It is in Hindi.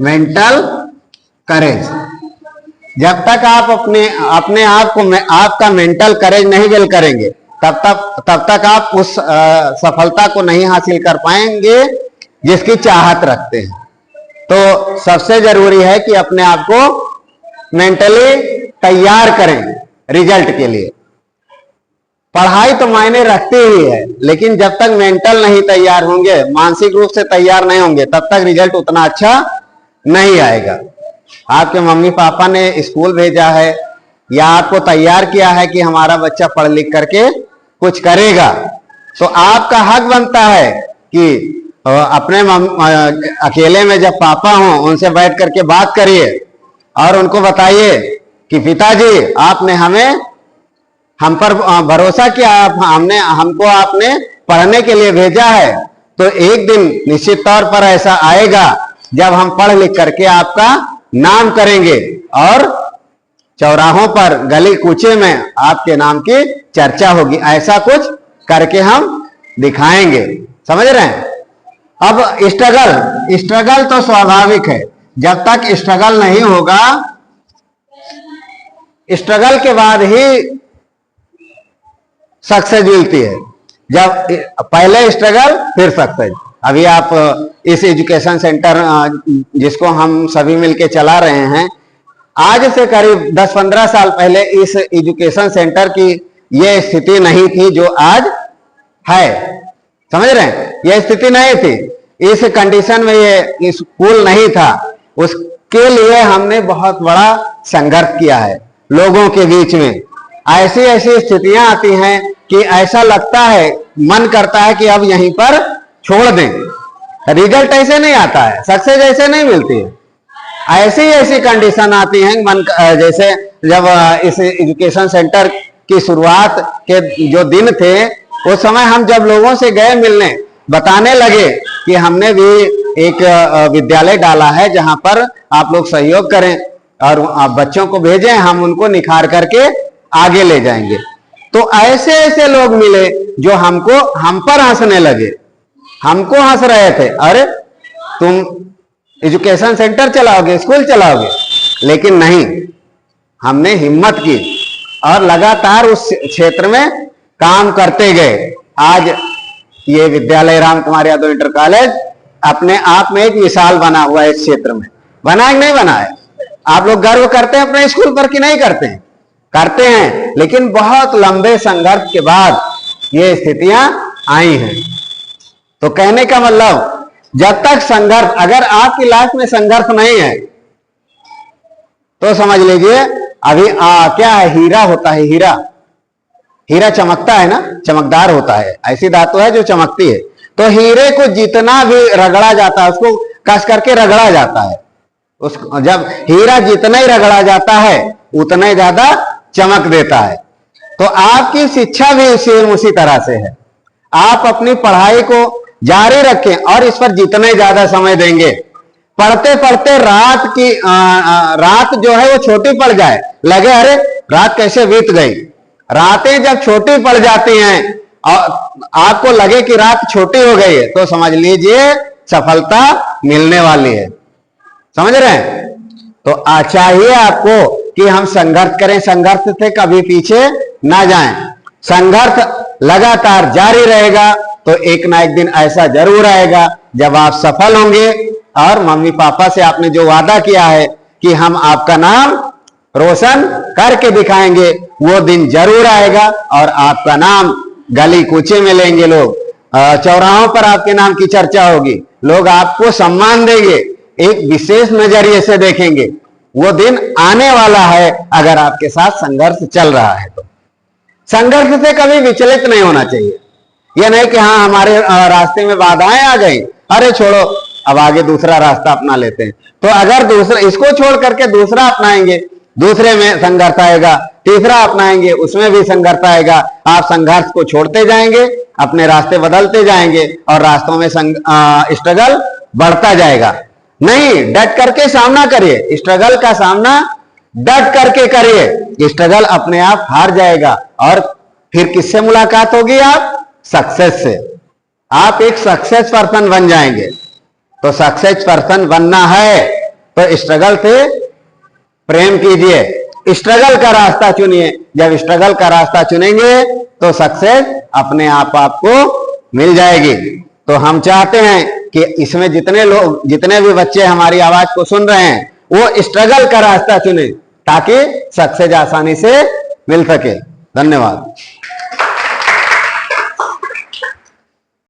मेंटल करेज। जब तक आप अपने आप को आपका मेंटल करेज नहीं बिल्ड करेंगे तब तक आप उस सफलता को नहीं हासिल कर पाएंगे जिसकी चाहत रखते हैं। तो सबसे जरूरी है कि अपने आप को मेंटली तैयार करें रिजल्ट के लिए। पढ़ाई तो मायने रखती ही है, लेकिन जब तक मेंटल नहीं तैयार होंगे, मानसिक रूप से तैयार नहीं होंगे, तब तक रिजल्ट उतना अच्छा नहीं आएगा। आपके मम्मी पापा ने स्कूल भेजा है या आपको तैयार किया है कि हमारा बच्चा पढ़ लिख करके कुछ करेगा, तो आपका हक बनता है कि अपने अकेले में जब पापा हों उनसे बैठ करके बात करिए और उनको बताइए कि पिताजी आपने हम पर भरोसा किया, हमको आपने पढ़ने के लिए भेजा है, तो एक दिन निश्चित तौर पर ऐसा आएगा जब हम पढ़ लिख करके आपका नाम करेंगे और चौराहों पर गली कूचे में आपके नाम की चर्चा होगी। ऐसा कुछ करके हम दिखाएंगे, समझ रहे हैं। अब स्ट्रगल तो स्वाभाविक है, जब तक स्ट्रगल नहीं होगा, स्ट्रगल के बाद ही सक्सेस मिलती है। जब पहले स्ट्रगल फिर सक्सेस। अभी आप इस एजुकेशन सेंटर जिसको हम सभी मिलके चला रहे हैं, आज से करीब 10-15 साल पहले इस एजुकेशन सेंटर की यह स्थिति नहीं थी जो आज है, समझ रहे हैं। यह स्थिति नहीं थी, इस कंडीशन में ये स्कूल नहीं था। उसके लिए हमने बहुत बड़ा संघर्ष किया है लोगों के बीच में। ऐसी ऐसी स्थितियां आती हैं कि ऐसा लगता है, मन करता है कि अब यहीं पर छोड़ दें। रिजल्ट ऐसे नहीं आता है, सक्सेस ऐसे नहीं मिलती है। ऐसी ऐसी कंडीशन आती हैं, मन जैसे जब इस एजुकेशन सेंटर की शुरुआत के जो दिन थे, उस समय हम जब लोगों से गए मिलने, बताने लगे कि हमने भी एक विद्यालय डाला है जहां पर आप लोग सहयोग करें और आप बच्चों को भेजें, हम उनको निखार करके आगे ले जाएंगे। तो ऐसे ऐसे लोग मिले जो हम पर हंसने लगे, हमको हंस रहे थे, अरे तुम एजुकेशन सेंटर चलाओगे, स्कूल चलाओगे। लेकिन नहीं, हमने हिम्मत की और लगातार उस क्षेत्र में काम करते गए। आज ये विद्यालय राम कुमार यादव इंटर कॉलेज अपने आप में एक मिसाल बना हुआ है इस क्षेत्र में। बना है कि नहीं बना है? आप लोग गर्व करते हैं अपने स्कूल पर कि नहीं करते हैं? करते हैं, लेकिन बहुत लंबे संघर्ष के बाद ये स्थितियां आई हैं। तो कहने का मतलब, जब तक संघर्ष, अगर आपकी लाइफ में संघर्ष नहीं है तो समझ लीजिए अभी क्या है, हीरा होता है, हीरा चमकता है ना, चमकदार होता है, ऐसी धातु है जो चमकती है। तो हीरे को जितना भी रगड़ा जाता है, उसको कस करके रगड़ा जाता है, जब हीरा जितना ही रगड़ा जाता है उतना ही ज्यादा चमक देता है। तो आपकी शिक्षा भी उसी तरह से है। आप अपनी पढ़ाई को जारी रखें और इस पर जितने ज्यादा समय देंगे, पढ़ते पढ़ते रात जो है वो छोटी पड़ जाए, लगे अरे रात कैसे बीत गई। रातें जब छोटी पड़ जाती हैं और आपको लगे कि रात छोटी हो गई है, तो समझ लीजिए सफलता मिलने वाली है। समझ रहे हैं? तो चाहिए आपको कि हम संघर्ष करें, संघर्ष से कभी पीछे ना जाएं। संघर्ष लगातार जारी रहेगा तो एक ना एक दिन ऐसा जरूर आएगा जब आप सफल होंगे और मम्मी पापा से आपने जो वादा किया है कि हम आपका नाम रोशन करके दिखाएंगे, वो दिन जरूर आएगा और आपका नाम गली कूचे में लेंगे लोग, चौराहों पर आपके नाम की चर्चा होगी, लोग आपको सम्मान देंगे, एक विशेष नजरिए से देखेंगे। वो दिन आने वाला है अगर आपके साथ संघर्ष चल रहा है तो। संघर्ष से कभी विचलित नहीं होना चाहिए। यह नहीं कि हाँ हमारे रास्ते में बाधाएं आ गई, अरे छोड़ो अब आगे दूसरा रास्ता अपना लेते हैं। तो अगर दूसरा, इसको छोड़ करके दूसरा अपनाएंगे, दूसरे में संघर्ष आएगा, तीसरा अपनाएंगे, उसमें भी संघर्ष आएगा। आप संघर्ष को छोड़ते जाएंगे, अपने रास्ते बदलते जाएंगे और रास्तों में स्ट्रगल बढ़ता जाएगा। नहीं, डट करके सामना करिए, स्ट्रगल का सामना डट करके करिए, स्ट्रगल अपने आप हार जाएगा और फिर किससे मुलाकात होगी? आप सक्सेस से। आप एक सक्सेस पर्सन बन जाएंगे। तो सक्सेस पर्सन बनना है तो स्ट्रगल से प्रेम कीजिए, स्ट्रगल का रास्ता चुनिए। जब स्ट्रगल का रास्ता चुनेंगे तो सक्सेस अपने आप आपको मिल जाएगी। तो हम चाहते हैं कि इसमें जितने लोग, जितने भी बच्चे हमारी आवाज को सुन रहे हैं, वो स्ट्रगल का रास्ता चुने ताकि सक्सेस आसानी से मिल सके। धन्यवाद।